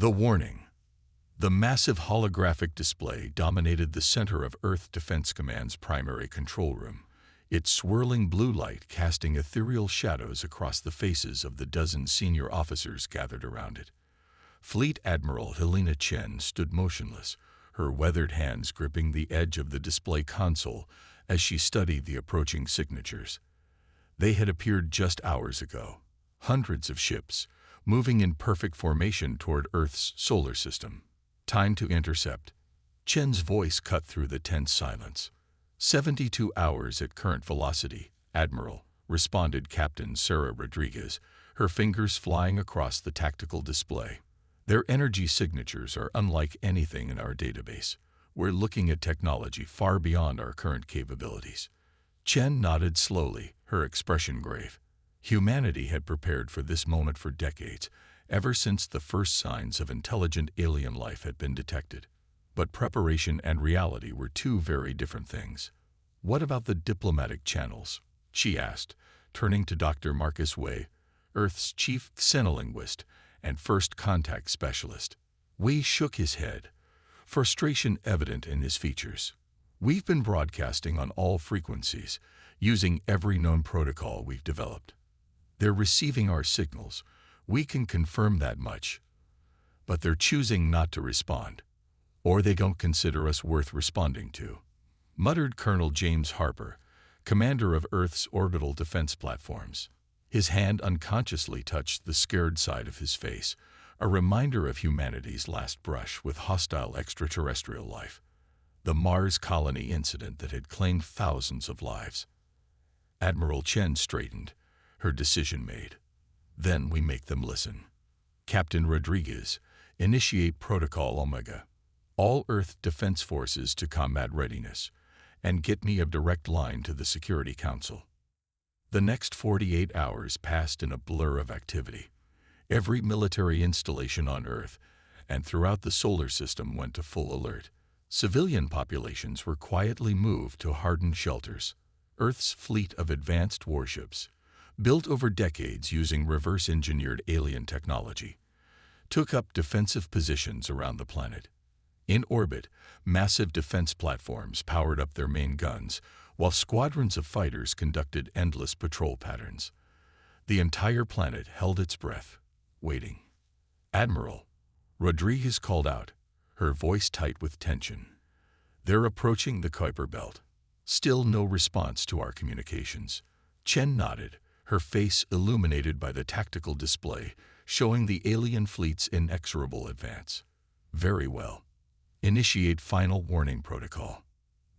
The warning. The massive holographic display dominated the center of Earth Defense Command's primary control room, its swirling blue light casting ethereal shadows across the faces of the dozen senior officers gathered around it. Fleet Admiral Helena Chen stood motionless, her weathered hands gripping the edge of the display console as she studied the approaching signatures. They had appeared just hours ago, hundreds of ships, moving in perfect formation toward Earth's solar system. Time to intercept. Chen's voice cut through the tense silence. 72 hours at current velocity, Admiral, responded Captain Sarah Rodriguez, her fingers flying across the tactical display. Their energy signatures are unlike anything in our database. We're looking at technology far beyond our current capabilities. Chen nodded slowly, her expression grave. Humanity had prepared for this moment for decades, ever since the first signs of intelligent alien life had been detected. But preparation and reality were two very different things. What about the diplomatic channels? She asked, turning to Dr. Marcus Wei, Earth's chief xenolinguist and first contact specialist. Wei shook his head, frustration evident in his features. We've been broadcasting on all frequencies, using every known protocol we've developed. They're receiving our signals. We can confirm that much. But they're choosing not to respond, or they don't consider us worth responding to, muttered Colonel James Harper, commander of Earth's orbital defense platforms. His hand unconsciously touched the scared side of his face, a reminder of humanity's last brush with hostile extraterrestrial life, the Mars colony incident that had claimed thousands of lives. Admiral Chen straightened, her decision made. Then we make them listen. Captain Rodriguez, initiate Protocol Omega. All Earth Defense Forces to combat readiness, and get me a direct line to the Security Council. The next 48 hours passed in a blur of activity. Every military installation on Earth and throughout the solar system went to full alert. Civilian populations were quietly moved to hardened shelters. Earth's fleet of advanced warships, built over decades using reverse-engineered alien technology, took up defensive positions around the planet. In orbit, massive defense platforms powered up their main guns, while squadrons of fighters conducted endless patrol patterns. The entire planet held its breath, waiting. Admiral, Rodriguez called out, her voice tight with tension. They're approaching the Kuiper Belt. Still no response to our communications. Chen nodded, her face illuminated by the tactical display, showing the alien fleet's inexorable advance. Very well. Initiate final warning protocol.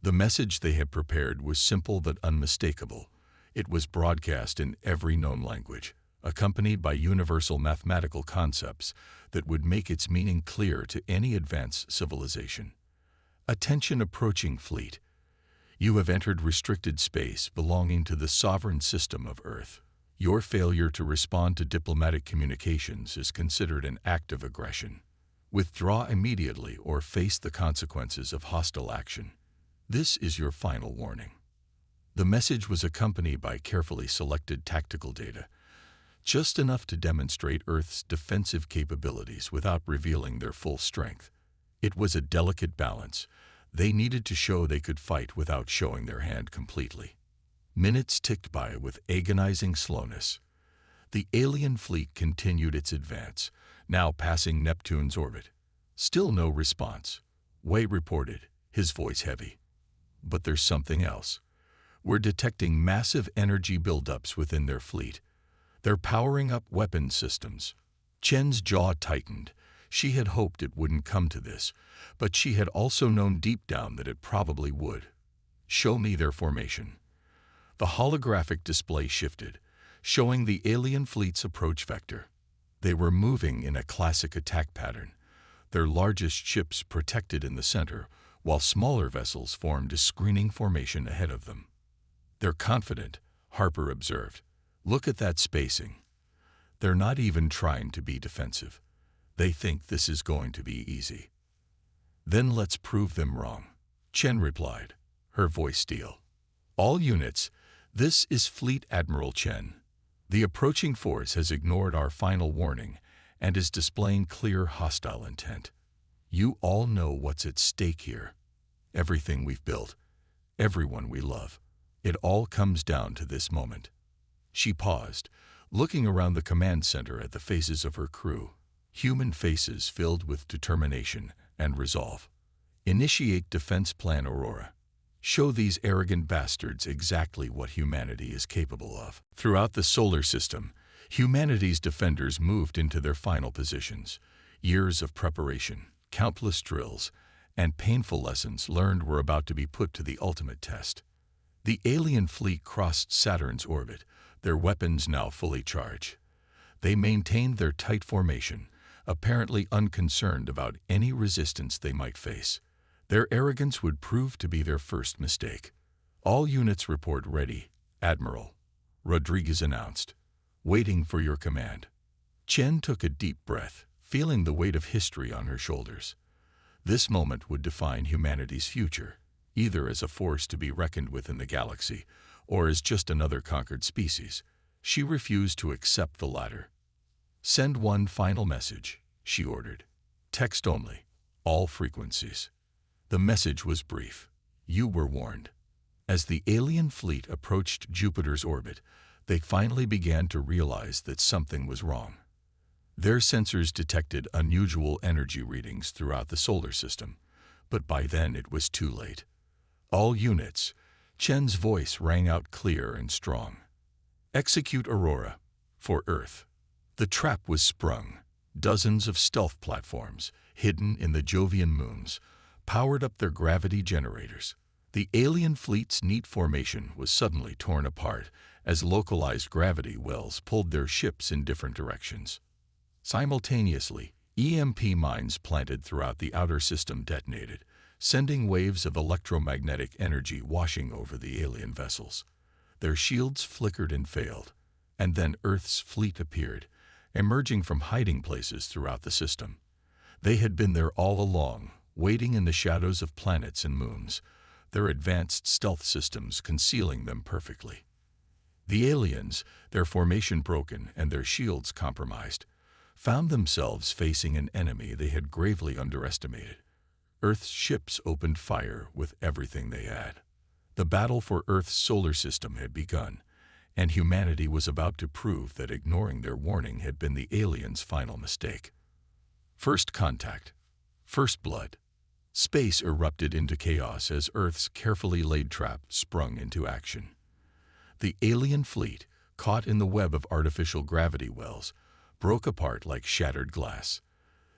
The message they had prepared was simple but unmistakable. It was broadcast in every known language, accompanied by universal mathematical concepts that would make its meaning clear to any advanced civilization. Attention approaching fleet. You have entered restricted space belonging to the sovereign system of Earth. Your failure to respond to diplomatic communications is considered an act of aggression. Withdraw immediately or face the consequences of hostile action. This is your final warning. The message was accompanied by carefully selected tactical data, just enough to demonstrate Earth's defensive capabilities without revealing their full strength. It was a delicate balance. They needed to show they could fight without showing their hand completely. Minutes ticked by with agonizing slowness. The alien fleet continued its advance, now passing Neptune's orbit. Still no response. Wei reported, his voice heavy. But there's something else. We're detecting massive energy buildups within their fleet. They're powering up weapon systems. Chen's jaw tightened. She had hoped it wouldn't come to this, but she had also known deep down that it probably would. Show me their formation. The holographic display shifted, showing the alien fleet's approach vector. They were moving in a classic attack pattern, their largest ships protected in the center, while smaller vessels formed a screening formation ahead of them. They're confident, Harper observed. Look at that spacing. They're not even trying to be defensive. They think this is going to be easy. Then let's prove them wrong, Chen replied, her voice steel. All units, this is Fleet Admiral Chen. The approaching force has ignored our final warning and is displaying clear hostile intent. You all know what's at stake here. Everything we've built, everyone we love. It all comes down to this moment. She paused, looking around the command center at the faces of her crew, human faces filled with determination and resolve. Initiate Defense Plan Aurora. Show these arrogant bastards exactly what humanity is capable of. Throughout the solar system, humanity's defenders moved into their final positions. Years of preparation, countless drills, and painful lessons learned were about to be put to the ultimate test. The alien fleet crossed Saturn's orbit, their weapons now fully charged. They maintained their tight formation, apparently unconcerned about any resistance they might face. Their arrogance would prove to be their first mistake. All units report ready, Admiral, Rodriguez announced. Waiting for your command. Chen took a deep breath, feeling the weight of history on her shoulders. This moment would define humanity's future, either as a force to be reckoned with in the galaxy, or as just another conquered species. She refused to accept the latter. Send one final message, she ordered. Text only, all frequencies. The message was brief. You were warned. As the alien fleet approached Jupiter's orbit, they finally began to realize that something was wrong. Their sensors detected unusual energy readings throughout the solar system, but by then it was too late. All units, Chen's voice rang out clear and strong. Execute Aurora, for Earth. The trap was sprung. Dozens of stealth platforms, hidden in the Jovian moons, powered up their gravity generators. The alien fleet's neat formation was suddenly torn apart as localized gravity wells pulled their ships in different directions. Simultaneously, EMP mines planted throughout the outer system detonated, sending waves of electromagnetic energy washing over the alien vessels. Their shields flickered and failed, and then Earth's fleet appeared, emerging from hiding places throughout the system. They had been there all along, waiting in the shadows of planets and moons, their advanced stealth systems concealing them perfectly. The aliens, their formation broken and their shields compromised, found themselves facing an enemy they had gravely underestimated. Earth's ships opened fire with everything they had. The battle for Earth's solar system had begun, and humanity was about to prove that ignoring their warning had been the aliens' final mistake. First contact. First blood. Space erupted into chaos as Earth's carefully laid trap sprung into action. The alien fleet, caught in the web of artificial gravity wells, broke apart like shattered glass.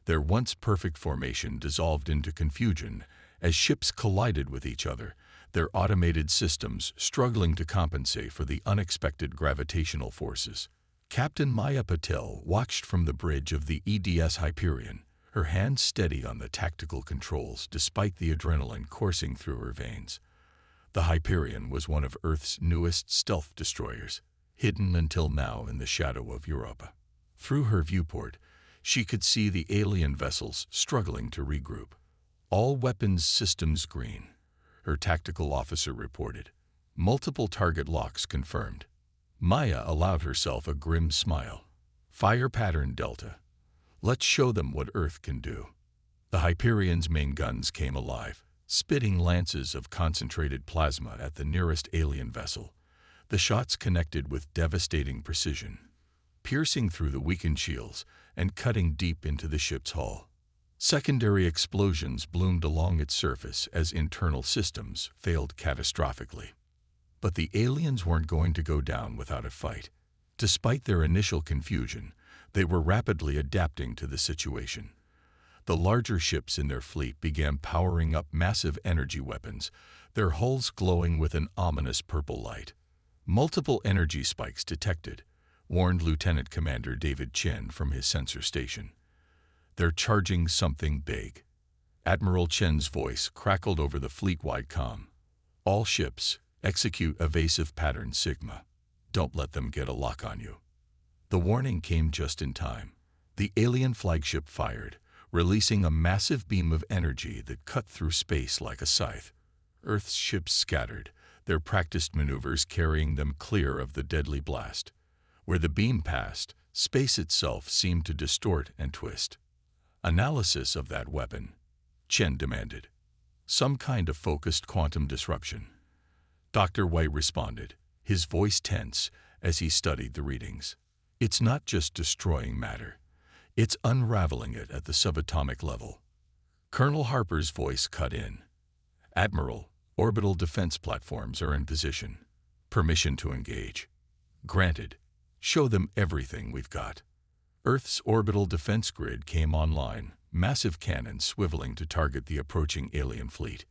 Their once perfect formation dissolved into confusion as ships collided with each other, their automated systems struggling to compensate for the unexpected gravitational forces. Captain Maya Patel watched from the bridge of the EDS Hyperion, her hands steady on the tactical controls despite the adrenaline coursing through her veins. The Hyperion was one of Earth's newest stealth destroyers, hidden until now in the shadow of Europa. Through her viewport, she could see the alien vessels struggling to regroup. All weapons systems green, her tactical officer reported. Multiple target locks confirmed. Maya allowed herself a grim smile. Fire pattern Delta. Let's show them what Earth can do. The Hyperion's main guns came alive, spitting lances of concentrated plasma at the nearest alien vessel. The shots connected with devastating precision, piercing through the weakened shields and cutting deep into the ship's hull. Secondary explosions bloomed along its surface as internal systems failed catastrophically. But the aliens weren't going to go down without a fight. Despite their initial confusion, they were rapidly adapting to the situation. The larger ships in their fleet began powering up massive energy weapons, their hulls glowing with an ominous purple light. Multiple energy spikes detected, warned Lieutenant Commander David Chen from his sensor station. They're charging something big. Admiral Chen's voice crackled over the fleet-wide comm. All ships, execute evasive pattern Sigma. Don't let them get a lock on you. The warning came just in time. The alien flagship fired, releasing a massive beam of energy that cut through space like a scythe. Earth's ships scattered, their practiced maneuvers carrying them clear of the deadly blast. Where the beam passed, Space itself seemed to distort and twist. Analysis of that weapon, Chen demanded. Some kind of focused quantum disruption. Dr. White responded, his voice tense as he studied the readings. It's not just destroying matter. It's unraveling it at the subatomic level. Colonel Harper's voice cut in. Admiral, orbital defense platforms are in position. Permission to engage. Granted. Show them everything we've got. Earth's orbital defense grid came online, massive cannons swiveling to target the approaching alien fleet.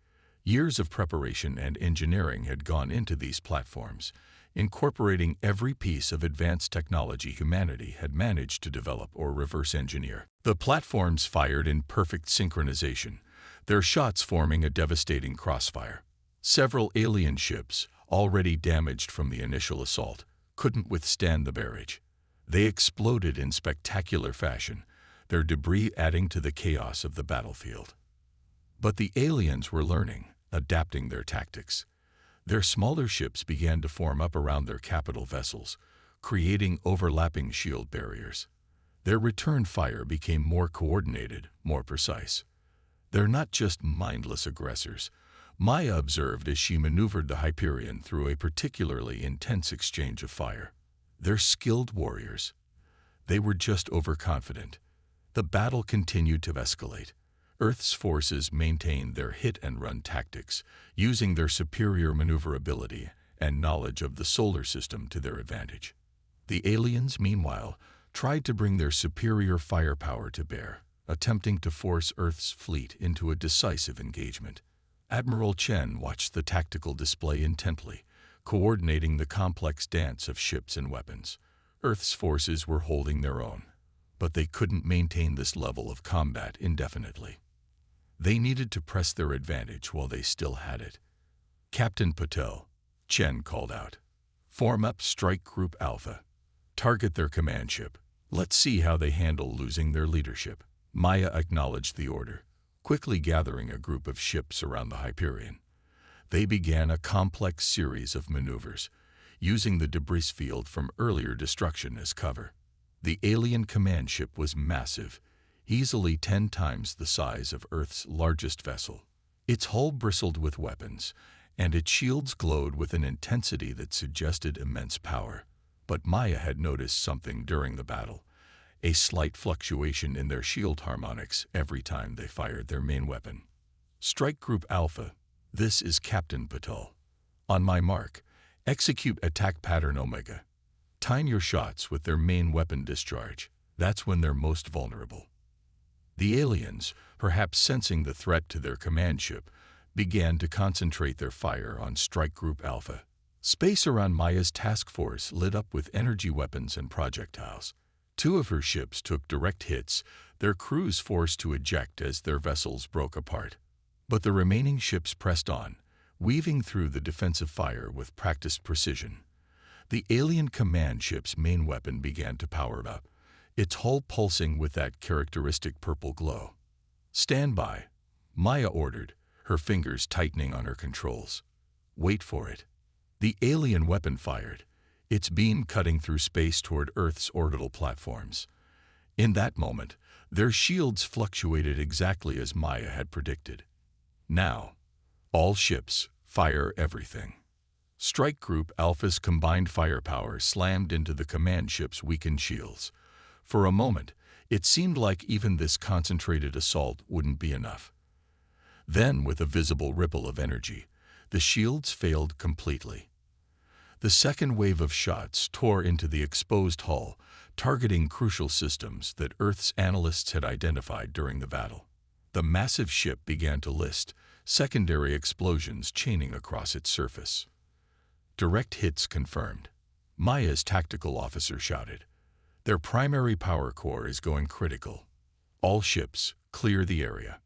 Years of preparation and engineering had gone into these platforms, incorporating every piece of advanced technology humanity had managed to develop or reverse engineer. The platforms fired in perfect synchronization, their shots forming a devastating crossfire. Several alien ships, already damaged from the initial assault, couldn't withstand the barrage. They exploded in spectacular fashion, their debris adding to the chaos of the battlefield. But the aliens were learning, adapting their tactics. Their smaller ships began to form up around their capital vessels, creating overlapping shield barriers. Their return fire became more coordinated, more precise. They're not just mindless aggressors, Maya observed as she maneuvered the Hyperion through a particularly intense exchange of fire. They're skilled warriors. They were just overconfident. The battle continued to escalate. Earth's forces maintained their hit-and-run tactics, using their superior maneuverability and knowledge of the solar system to their advantage. The aliens, meanwhile, tried to bring their superior firepower to bear, attempting to force Earth's fleet into a decisive engagement. Admiral Chen watched the tactical display intently, coordinating the complex dance of ships and weapons. Earth's forces were holding their own, but they couldn't maintain this level of combat indefinitely. They needed to press their advantage while they still had it. Captain Patel, Chen called out. Form up Strike Group Alpha. Target their command ship. Let's see how they handle losing their leadership. Maya acknowledged the order, quickly gathering a group of ships around the Hyperion. They began a complex series of maneuvers, using the debris field from earlier destruction as cover. The alien command ship was massive, easily 10 times the size of Earth's largest vessel. Its hull bristled with weapons, and its shields glowed with an intensity that suggested immense power. But Maya had noticed something during the battle, a slight fluctuation in their shield harmonics every time they fired their main weapon. Strike Group Alpha, this is Captain Patel. On my mark, execute attack pattern Omega. Time your shots with their main weapon discharge. That's when they're most vulnerable. The aliens, perhaps sensing the threat to their command ship, began to concentrate their fire on Strike Group Alpha. Space around Maya's task force lit up with energy weapons and projectiles. 2 of her ships took direct hits, their crews forced to eject as their vessels broke apart. But the remaining ships pressed on, weaving through the defensive fire with practiced precision. The alien command ship's main weapon began to power up, its hull pulsing with that characteristic purple glow. Stand by, Maya ordered, her fingers tightening on her controls. Wait for it. The alien weapon fired, its beam cutting through space toward Earth's orbital platforms. In that moment, their shields fluctuated exactly as Maya had predicted. Now, all ships, fire everything. Strike Group Alpha's combined firepower slammed into the command ship's weakened shields. For a moment, it seemed like even this concentrated assault wouldn't be enough. Then, with a visible ripple of energy, the shields failed completely. The second wave of shots tore into the exposed hull, targeting crucial systems that Earth's analysts had identified during the battle. The massive ship began to list, secondary explosions chaining across its surface. Direct hits confirmed. Maya's tactical officer shouted. Their primary power core is going critical. All ships, clear the area.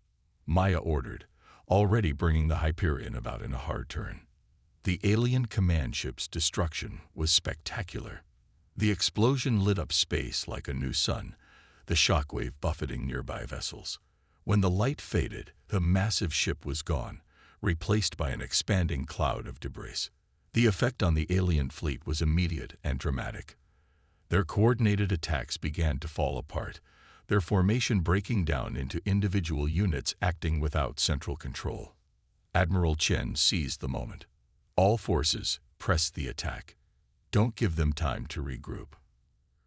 Maya ordered, already bringing the Hyperion about in a hard turn. The alien command ship's destruction was spectacular. The explosion lit up space like a new sun, the shockwave buffeting nearby vessels. When the light faded, the massive ship was gone, replaced by an expanding cloud of debris. The effect on the alien fleet was immediate and dramatic. Their coordinated attacks began to fall apart, their formation breaking down into individual units acting without central control. Admiral Chen seized the moment. All forces, press the attack. Don't give them time to regroup.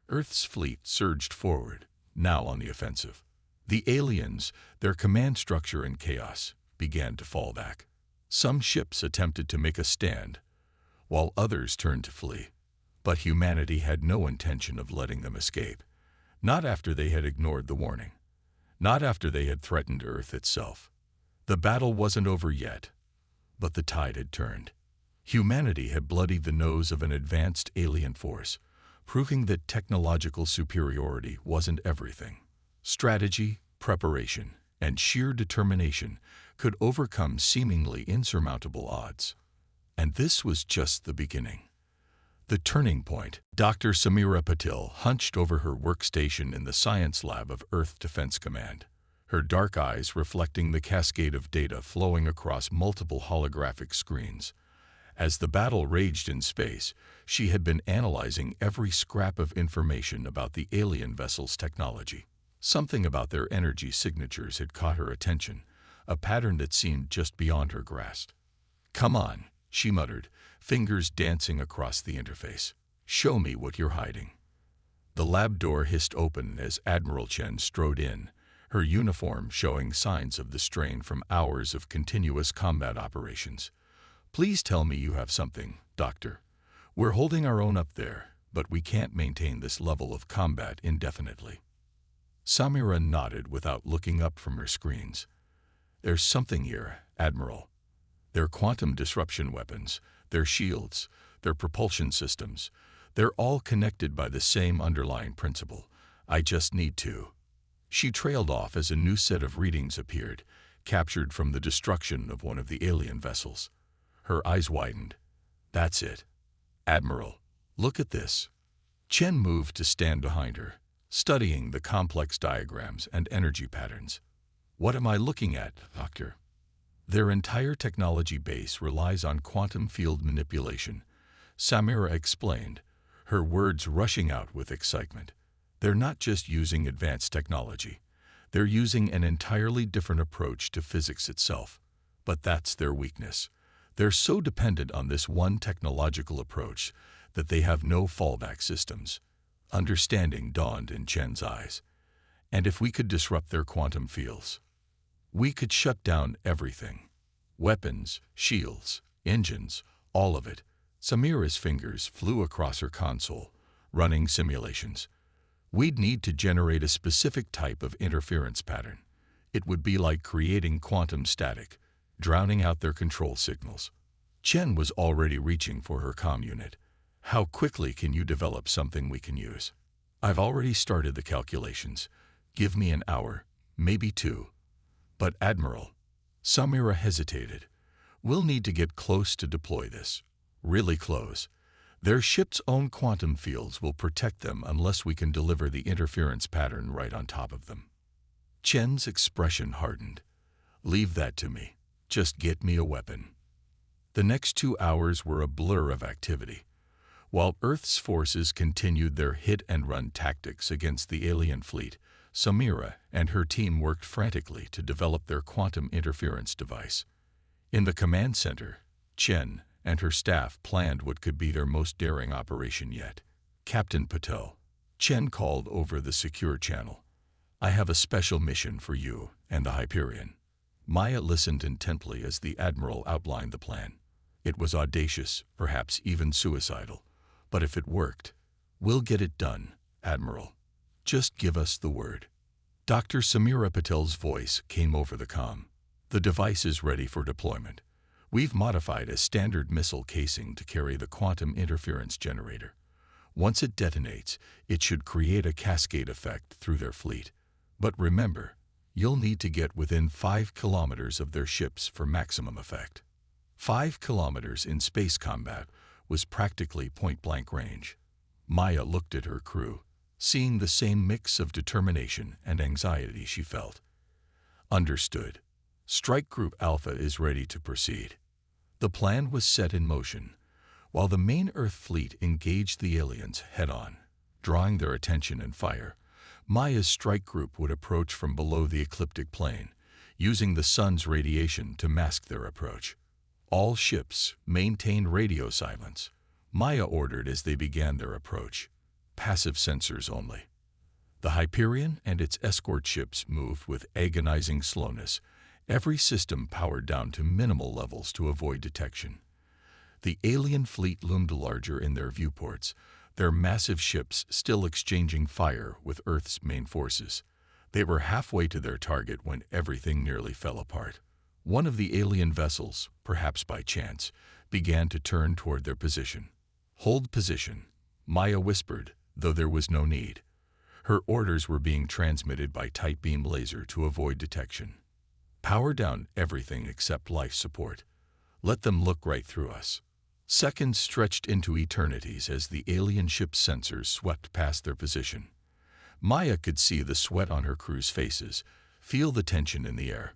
Earth's fleet surged forward, now on the offensive. The aliens, their command structure in chaos, began to fall back. Some ships attempted to make a stand, while others turned to flee. But humanity had no intention of letting them escape. Not after they had ignored the warning. Not after they had threatened Earth itself. The battle wasn't over yet, but the tide had turned. Humanity had bloodied the nose of an advanced alien force, proving that technological superiority wasn't everything. Strategy, preparation, and sheer determination could overcome seemingly insurmountable odds. And this was just the beginning. The turning point. Dr. Samira Patil hunched over her workstation in the science lab of Earth Defense Command, her dark eyes reflecting the cascade of data flowing across multiple holographic screens. As the battle raged in space, she had been analyzing every scrap of information about the alien vessel's technology. Something about their energy signatures had caught her attention, a pattern that seemed just beyond her grasp. "Come on," she muttered, fingers dancing across the interface. "Show me what you're hiding." The lab door hissed open as Admiral Chen strode in, her uniform showing signs of the strain from hours of continuous combat operations. "Please tell me you have something, Doctor. We're holding our own up there, but we can't maintain this level of combat indefinitely." Samira nodded without looking up from her screens. "There's something here, Admiral. Their quantum disruption weapons, their shields, their propulsion systems, they're all connected by the same underlying principle. I just need to." She trailed off as a new set of readings appeared, captured from the destruction of one of the alien vessels. Her eyes widened. "That's it. Admiral, look at this." Chen moved to stand behind her, studying the complex diagrams and energy patterns. "What am I looking at, Doctor?" "Their entire technology base relies on quantum field manipulation," Samira explained, her words rushing out with excitement. "They're not just using advanced technology. They're using an entirely different approach to physics itself. But that's their weakness. They're so dependent on this one technological approach that they have no fallback systems." Understanding dawned in Chen's eyes. "And if we could disrupt their quantum fields, we could shut down everything. Weapons, shields, engines, all of it." Samira's fingers flew across her console, running simulations. "We'd need to generate a specific type of interference pattern. It would be like creating quantum static, drowning out their control signals." Chen was already reaching for her comm unit. "How quickly can you develop something we can use?" "I've already started the calculations. Give me an hour, maybe two." "But Admiral," Samira hesitated, "we'll need to get close to deploy this. Really close. Their ship's own quantum fields will protect them unless we can deliver the interference pattern right on top of them." Chen's expression hardened. "Leave that to me. Just get me a weapon." The next 2 hours were a blur of activity. While Earth's forces continued their hit-and-run tactics against the alien fleet, Samira and her team worked frantically to develop their quantum interference device. In the command center, Chen and her staff planned what could be their most daring operation yet. "Captain Patel," Chen called over the secure channel, "I have a special mission for you and the Hyperion." Maya listened intently as the Admiral outlined the plan. It was audacious, perhaps even suicidal. "But if it worked, we'll get it done, Admiral. Just give us the word." Dr. Samira Patel's voice came over the comm. "The device is ready for deployment. We've modified a standard missile casing to carry the quantum interference generator. Once it detonates, it should create a cascade effect through their fleet. But remember, you'll need to get within 5 kilometers of their ships for maximum effect." 5 kilometers in space combat was practically point-blank range. Maya looked at her crew, seeing the same mix of determination and anxiety she felt. "Understood. Strike Group Alpha is ready to proceed." The plan was set in motion, while the main Earth fleet engaged the aliens head-on. drawing their attention and fire. Maya's strike group would approach from below the ecliptic plane, using the sun's radiation to mask their approach. All ships maintained radio silence. Maya ordered as they began their approach. Passive sensors only. The Hyperion and its escort ships moved with agonizing slowness, every system powered down to minimal levels to avoid detection. The alien fleet loomed larger in their viewports, their massive ships still exchanging fire with Earth's main forces. They were halfway to their target when everything nearly fell apart. One of the alien vessels, perhaps by chance, began to turn toward their position. "Hold position," Maya whispered, though there was no need. Her orders were being transmitted by tight beam laser to avoid detection. "Power down everything except life support. Let them look right through us." Seconds stretched into eternities as the alien ship's sensors swept past their position. Maya could see the sweat on her crew's faces, feel the tension in the air.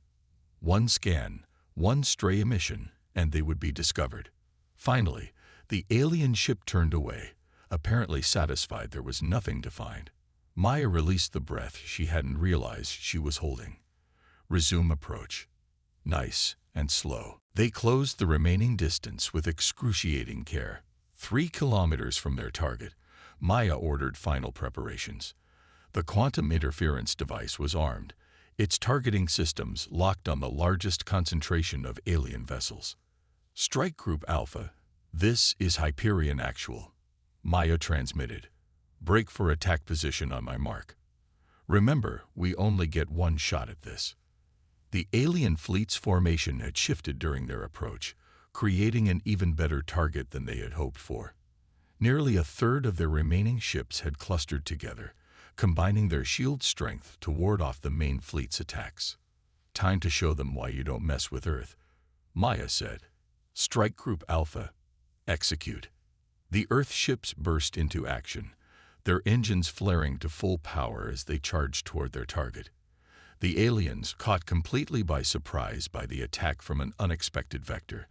One scan, one stray emission, and they would be discovered. Finally, the alien ship turned away, apparently satisfied there was nothing to find. Maya released the breath she hadn't realized she was holding. Resume approach. Nice and slow. They closed the remaining distance with excruciating care. 3 kilometers from their target, Maya ordered final preparations. The quantum interference device was armed, its targeting systems locked on the largest concentration of alien vessels. "Strike Group Alpha, this is Hyperion Actual," Maya transmitted. "Break for attack position on my mark. Remember, we only get one shot at this." The alien fleet's formation had shifted during their approach, creating an even better target than they had hoped for. Nearly a third of their remaining ships had clustered together, combining their shield strength to ward off the main fleet's attacks. "Time to show them why you don't mess with Earth," Maya said. "Strike Group Alpha, execute." The Earth ships burst into action, their engines flaring to full power as they charged toward their target. The aliens, caught completely by surprise by the attack from an unexpected vector,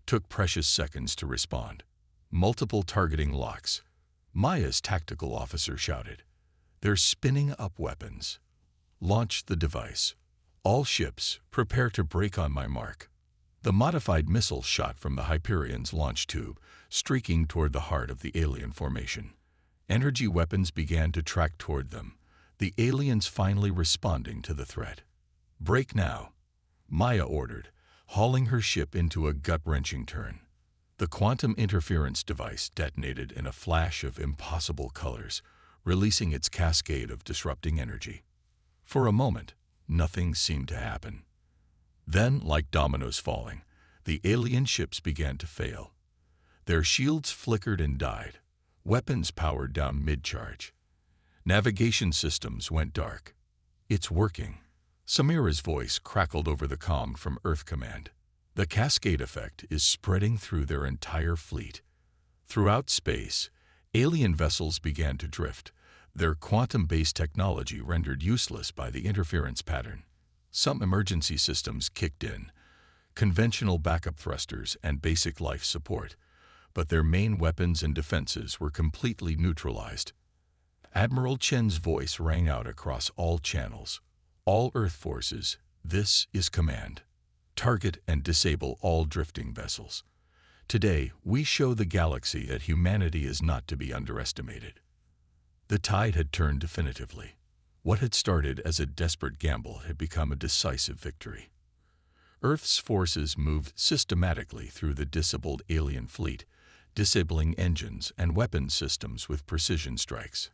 took precious seconds to respond. Multiple targeting locks. Maya's tactical officer shouted. "They're spinning up weapons. Launch the device. All ships, prepare to break on my mark." The modified missile shot from the Hyperion's launch tube, streaking toward the heart of the alien formation. Energy weapons began to track toward them, the aliens finally responding to the threat. "Break now," Maya ordered, hauling her ship into a gut-wrenching turn. The quantum interference device detonated in a flash of impossible colors, releasing its cascade of disrupting energy. For a moment, nothing seemed to happen. Then, like dominoes falling, the alien ships began to fail. Their shields flickered and died, weapons powered down mid-charge. Navigation systems went dark. "It's working." Samira's voice crackled over the comm from Earth Command. "The cascade effect is spreading through their entire fleet." Throughout space, alien vessels began to drift, their quantum-based technology rendered useless by the interference pattern. Some emergency systems kicked in, conventional backup thrusters and basic life support, but their main weapons and defenses were completely neutralized. Admiral Chen's voice rang out across all channels. "All Earth forces, this is command. Target and disable all drifting vessels. Today, we show the galaxy that humanity is not to be underestimated." The tide had turned definitively. What had started as a desperate gamble had become a decisive victory. Earth's forces moved systematically through the disabled alien fleet, disabling engines and weapons systems with precision strikes.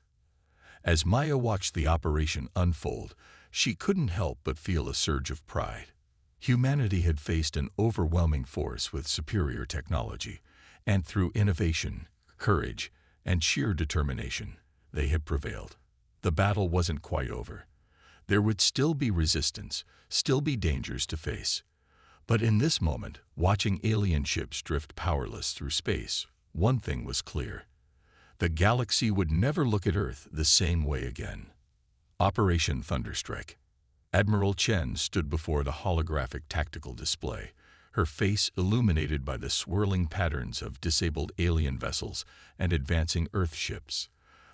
As Maya watched the operation unfold, she couldn't help but feel a surge of pride. Humanity had faced an overwhelming force with superior technology, and through innovation, courage, and sheer determination, they had prevailed. The battle wasn't quite over. There would still be resistance, still be dangers to face. But in this moment, watching alien ships drift powerless through space, one thing was clear. The galaxy would never look at Earth the same way again. Operation Thunderstrike. Admiral Chen stood before the holographic tactical display, her face illuminated by the swirling patterns of disabled alien vessels and advancing Earth ships.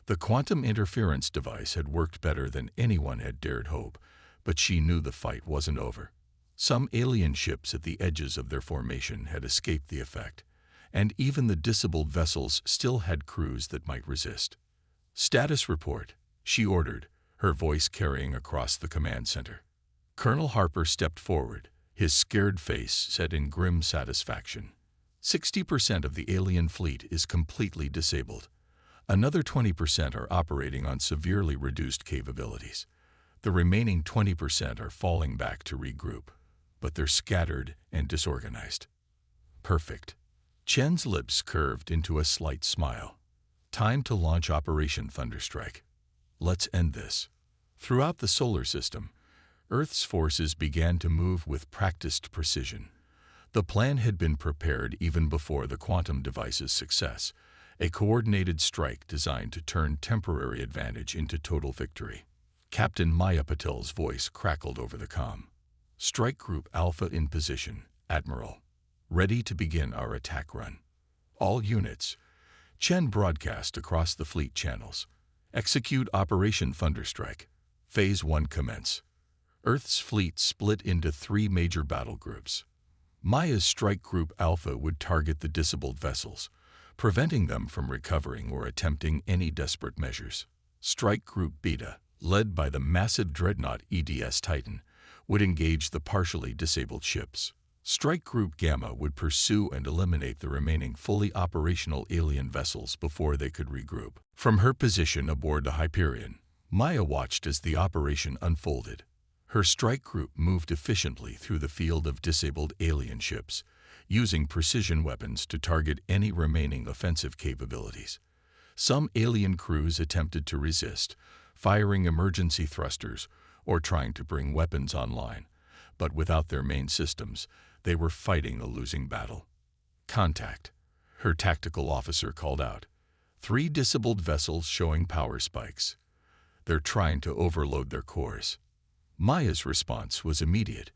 The quantum interference device had worked better than anyone had dared hope, but she knew the fight wasn't over. Some alien ships at the edges of their formation had escaped the effect, and even the disabled vessels still had crews that might resist. "Status report," she ordered, her voice carrying across the command center. Colonel Harper stepped forward, his scared face set in grim satisfaction. 60% of the alien fleet is completely disabled. Another 20% are operating on severely reduced capabilities. The remaining 20% are falling back to regroup, but they're scattered and disorganized. Perfect. Chen's lips curved into a slight smile. Time to launch Operation Thunderstrike. Let's end this. Throughout the solar system, Earth's forces began to move with practiced precision. The plan had been prepared even before the quantum device's success, a coordinated strike designed to turn temporary advantage into total victory. Captain Maya Patel's voice crackled over the comm. "Strike Group Alpha in position, Admiral. Ready to begin our attack run. All units." Chen broadcast across the fleet channels. "Execute Operation Thunderstrike. Phase 1 commence." Earth's fleet split into 3 major battle groups. Maya's Strike Group Alpha would target the disabled vessels, preventing them from recovering or attempting any desperate measures. Strike Group Beta, led by the massive dreadnought EDS Titan, would engage the partially disabled ships. Strike Group Gamma would pursue and eliminate the remaining fully operational alien vessels before they could regroup. From her position aboard the Hyperion, Maya watched as the operation unfolded. Her strike group moved efficiently through the field of disabled alien ships, using precision weapons to target any remaining offensive capabilities. Some alien crews attempted to resist, firing emergency thrusters or trying to bring weapons online, but without their main systems, they were fighting a losing battle. "Contact," her tactical officer called out. 3 disabled vessels showing power spikes. "They're trying to overload their cores." Maya's response was immediate.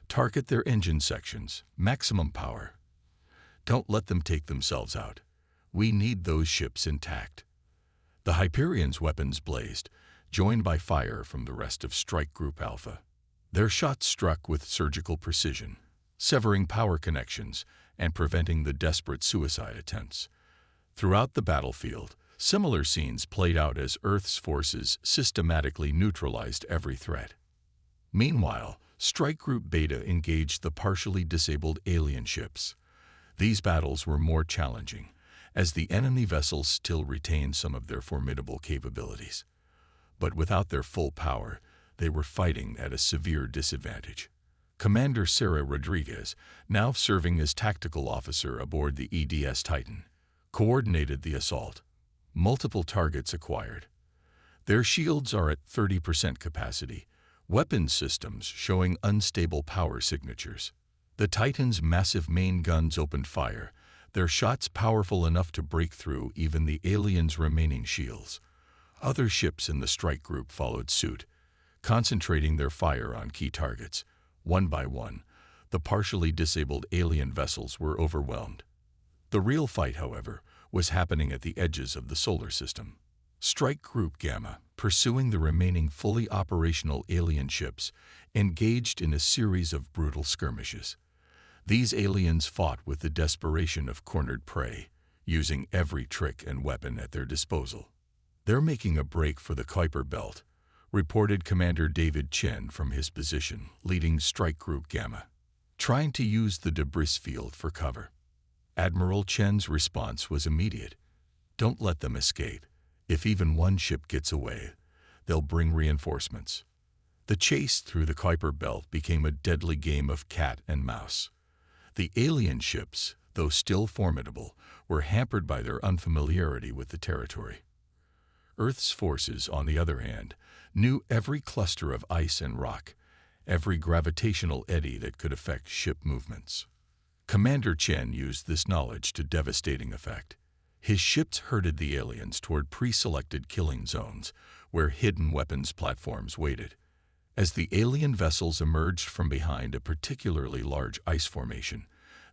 "Target their engine sections, maximum power. Don't let them take themselves out. We need those ships intact." The Hyperion's weapons blazed, joined by fire from the rest of Strike Group Alpha. Their shots struck with surgical precision, severing power connections and preventing the desperate suicide attempts. Throughout the battlefield, similar scenes played out as Earth's forces systematically neutralized every threat. Meanwhile, Strike Group Beta engaged the partially disabled alien ships. These battles were more challenging, as the enemy vessels still retained some of their formidable capabilities. But without their full power, they were fighting at a severe disadvantage. Commander Sarah Rodriguez, now serving as tactical officer aboard the EDS Titan, coordinated the assault. Multiple targets acquired. Their shields are at 30% capacity, weapon systems showing unstable power signatures. The Titan's massive main guns opened fire, their shots powerful enough to break through even the aliens' remaining shields. Other ships in the strike group followed suit, concentrating their fire on key targets. One by one, the partially disabled alien vessels were overwhelmed. The real fight, however, was happening at the edges of the solar system. Strike Group Gamma, pursuing the remaining fully operational alien ships, engaged in a series of brutal skirmishes. These aliens fought with the desperation of cornered prey, using every trick and weapon at their disposal. "They're making a break for the Kuiper Belt," reported Commander David Chen from his position, leading Strike Group Gamma, "trying to use the debris field for cover." Admiral Chen's response was immediate. "Don't let them escape. If even one ship gets away, they'll bring reinforcements." The chase through the Kuiper Belt became a deadly game of cat and mouse. The alien ships, though still formidable, were hampered by their unfamiliarity with the territory. Earth's forces, on the other hand, knew every cluster of ice and rock, every gravitational eddy that could affect ship movements. Commander Chen used this knowledge to devastating effect. His ships herded the aliens toward pre-selected killing zones, where hidden weapons platforms waited. As the alien vessels emerged from behind a particularly large ice formation,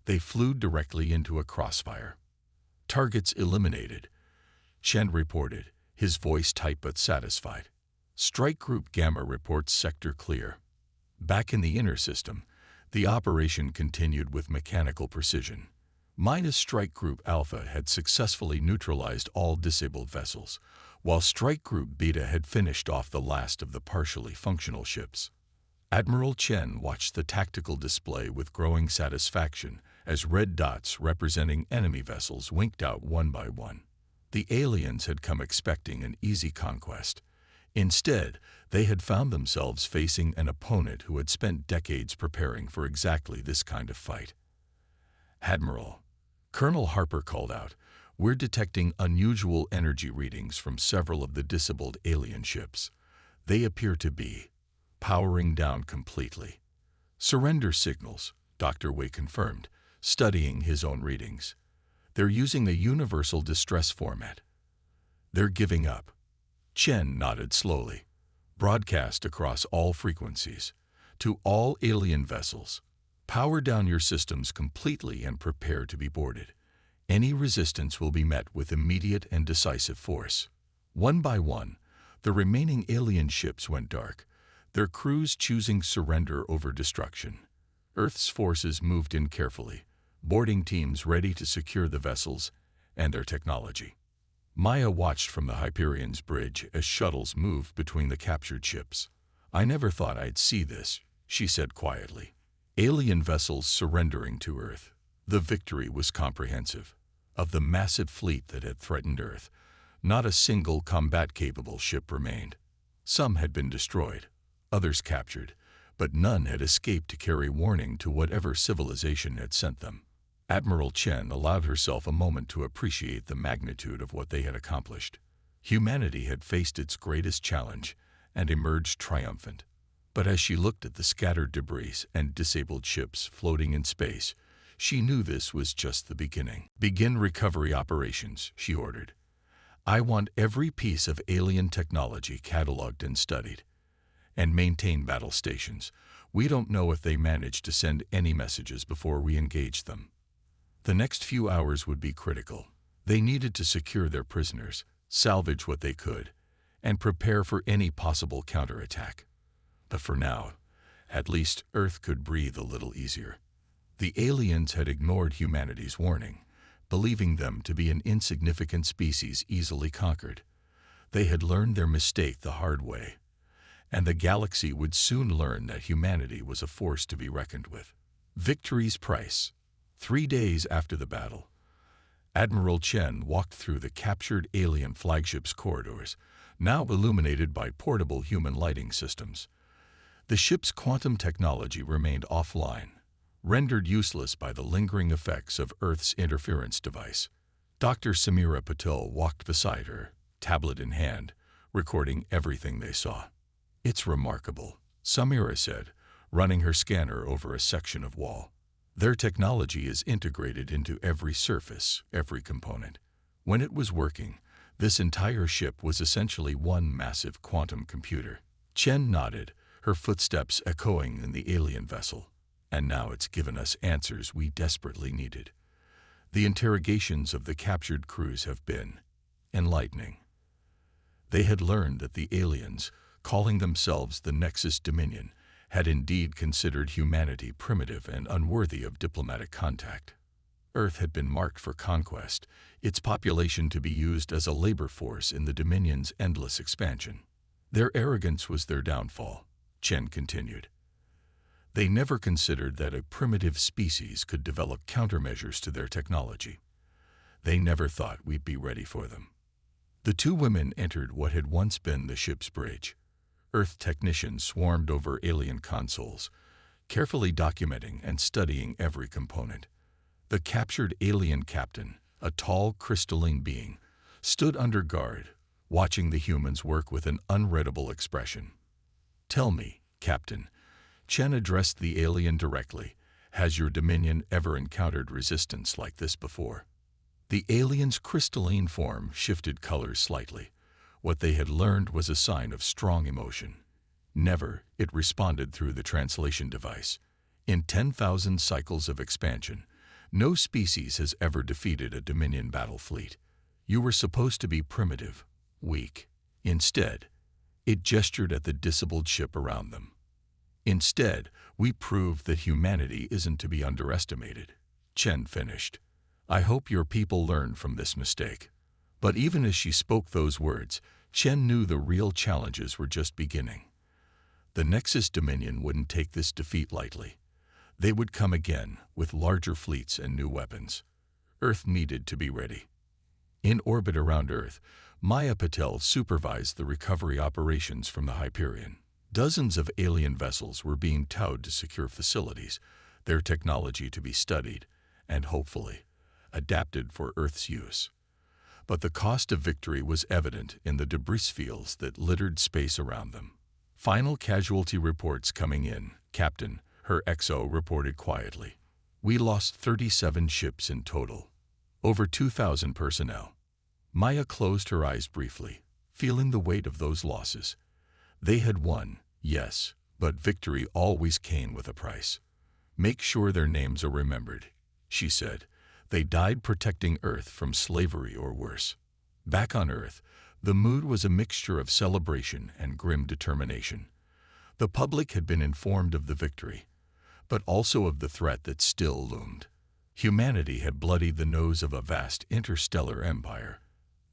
they flew directly into a crossfire. "Targets eliminated," Chen reported, his voice tight but satisfied. Strike Group Gamma reports sector clear. Back in the inner system, the operation continued with mechanical precision. Minus Strike Group Alpha had successfully neutralized all disabled vessels, while Strike Group Beta had finished off the last of the partially functional ships. Admiral Chen watched the tactical display with growing satisfaction as red dots representing enemy vessels winked out one by one. The aliens had come expecting an easy conquest. Instead, they had found themselves facing an opponent who had spent decades preparing for exactly this kind of fight. "Admiral," Colonel Harper called out, "we're detecting unusual energy readings from several of the disabled alien ships. They appear to be powering down completely." "Surrender signals," Dr. Wei confirmed, studying his own readings. "They're using the universal distress format. They're giving up." Chen nodded slowly. "Broadcast across all frequencies. To all alien vessels. Power down your systems completely and prepare to be boarded. Any resistance will be met with immediate and decisive force." One by one, the remaining alien ships went dark, their crews choosing surrender over destruction. Earth's forces moved in carefully, boarding teams ready to secure the vessels and their technology. Maya watched from the Hyperion's bridge as shuttles moved between the captured ships. "I never thought I'd see this," she said quietly. Alien vessels surrendering to Earth. The victory was comprehensive. Of the massive fleet that had threatened Earth, not a single combat-capable ship remained. Some had been destroyed, others captured, but none had escaped to carry warning to whatever civilization had sent them. Admiral Chen allowed herself a moment to appreciate the magnitude of what they had accomplished. Humanity had faced its greatest challenge and emerged triumphant. But as she looked at the scattered debris and disabled ships floating in space, she knew this was just the beginning. "Begin recovery operations," she ordered. "I want every piece of alien technology cataloged and studied. And maintain battle stations. We don't know if they managed to send any messages before we engaged them." The next few hours would be critical. They needed to secure their prisoners, salvage what they could, and prepare for any possible counterattack. But for now, at least Earth could breathe a little easier. The aliens had ignored humanity's warning, believing them to be an insignificant species easily conquered. They had learned their mistake the hard way, and the galaxy would soon learn that humanity was a force to be reckoned with. Victory's price. 3 days after the battle, Admiral Chen walked through the captured alien flagship's corridors, now illuminated by portable human lighting systems. The ship's quantum technology remained offline, rendered useless by the lingering effects of Earth's interference device. Dr. Samira Patil walked beside her, tablet in hand, recording everything they saw. "It's remarkable," Samira said, running her scanner over a section of wall. "Their technology is integrated into every surface, every component. When it was working, this entire ship was essentially one massive quantum computer." Chen nodded, her footsteps echoing in the alien vessel. "And now it's given us answers we desperately needed. The interrogations of the captured crews have been enlightening. They had learned that the aliens, calling themselves the Nexus Dominion, had indeed considered humanity primitive and unworthy of diplomatic contact. Earth had been marked for conquest, its population to be used as a labor force in the Dominion's endless expansion. Their arrogance was their downfall," Chen continued. "They never considered that a primitive species could develop countermeasures to their technology. They never thought we'd be ready for them." The two women entered what had once been the ship's bridge. Earth technicians swarmed over alien consoles, carefully documenting and studying every component. The captured alien captain, a tall crystalline being, stood under guard, watching the humans work with an unreadable expression. "Tell me, Captain," Chen addressed the alien directly, "has your Dominion ever encountered resistance like this before?" The alien's crystalline form shifted colors slightly. What they had learned was a sign of strong emotion. "Never," it responded through the translation device. "In 10,000 cycles of expansion, no species has ever defeated a Dominion battle fleet. You were supposed to be primitive, weak. Instead, it gestured at the disabled ship around them. Instead, we proved that humanity isn't to be underestimated. Chen finished. I hope your people learn from this mistake. But even as she spoke those words, Chen knew the real challenges were just beginning. The Nexus Dominion wouldn't take this defeat lightly. They would come again with larger fleets and new weapons. Earth needed to be ready. In orbit around Earth, Maya Patel supervised the recovery operations from the Hyperion. Dozens of alien vessels were being towed to secure facilities, their technology to be studied, and hopefully, adapted for Earth's use. But the cost of victory was evident in the debris fields that littered space around them. Final casualty reports coming in, Captain, her XO reported quietly. We lost 37 ships in total. Over 2,000 personnel. Maya closed her eyes briefly, feeling the weight of those losses. They had won, yes, but victory always came with a price. Make sure their names are remembered, she said. They died protecting Earth from slavery or worse. Back on Earth, the mood was a mixture of celebration and grim determination. The public had been informed of the victory, but also of the threat that still loomed. Humanity had bloodied the nose of a vast interstellar empire.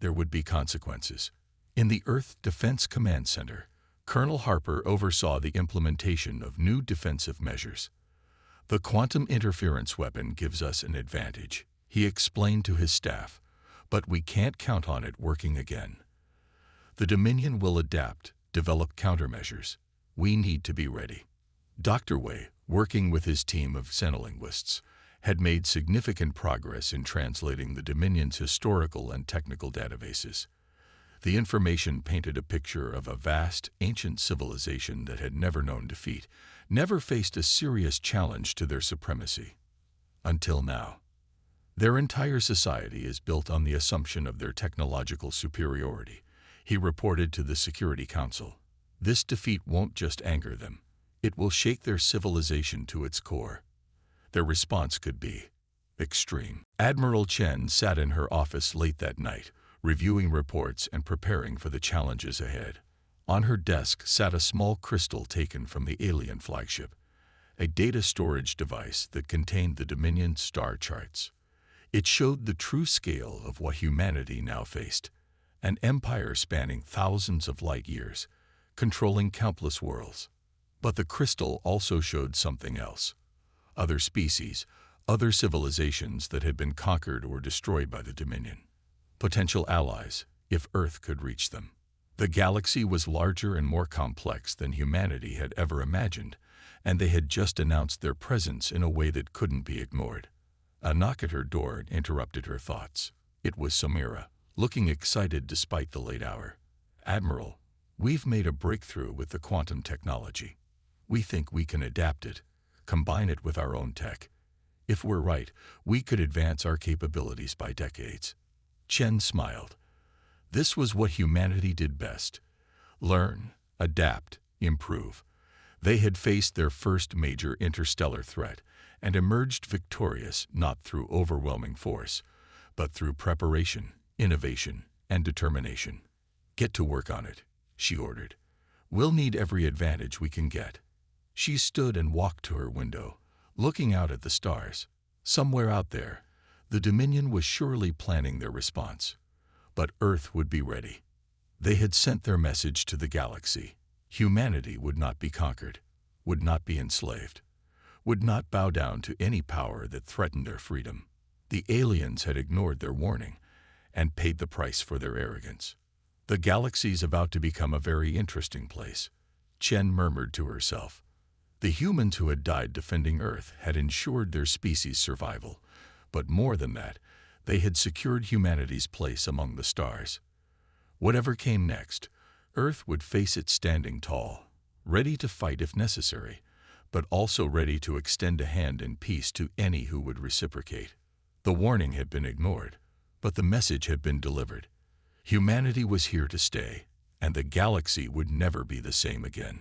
There would be consequences. In the Earth Defense Command Center, Colonel Harper oversaw the implementation of new defensive measures. The quantum interference weapon gives us an advantage, he explained to his staff, but we can't count on it working again. The Dominion will adapt, develop countermeasures. We need to be ready. Dr. Wei, working with his team of xenolinguists, had made significant progress in translating the Dominion's historical and technical databases. The information painted a picture of a vast, ancient civilization that had never known defeat, never faced a serious challenge to their supremacy. Until now. Their entire society is built on the assumption of their technological superiority, he reported to the Security Council. This defeat won't just anger them. It will shake their civilization to its core. Their response could be extreme. Admiral Chen sat in her office late that night, reviewing reports and preparing for the challenges ahead. On her desk sat a small crystal taken from the alien flagship, a data storage device that contained the Dominion star charts. It showed the true scale of what humanity now faced, an empire spanning thousands of light years, controlling countless worlds. But the crystal also showed something else. Other species, other civilizations that had been conquered or destroyed by the Dominion. Potential allies, if Earth could reach them. The galaxy was larger and more complex than humanity had ever imagined, and they had just announced their presence in a way that couldn't be ignored. A knock at her door interrupted her thoughts. It was Samira, looking excited despite the late hour. Admiral, we've made a breakthrough with the quantum technology. We think we can adapt it, combine it with our own tech. If we're right, we could advance our capabilities by decades. Chen smiled. This was what humanity did best. Learn, adapt, improve. They had faced their first major interstellar threat and emerged victorious not through overwhelming force, but through preparation, innovation, and determination. Get to work on it, she ordered. We'll need every advantage we can get. She stood and walked to her window, looking out at the stars. Somewhere out there, the Dominion was surely planning their response. But Earth would be ready. They had sent their message to the galaxy. Humanity would not be conquered, would not be enslaved, would not bow down to any power that threatened their freedom. The aliens had ignored their warning and paid the price for their arrogance. The galaxy's about to become a very interesting place, Chen murmured to herself. The humans who had died defending Earth had ensured their species' survival, but more than that, they had secured humanity's place among the stars. Whatever came next, Earth would face it standing tall, ready to fight if necessary, but also ready to extend a hand in peace to any who would reciprocate. The warning had been ignored, but the message had been delivered. Humanity was here to stay, and the galaxy would never be the same again.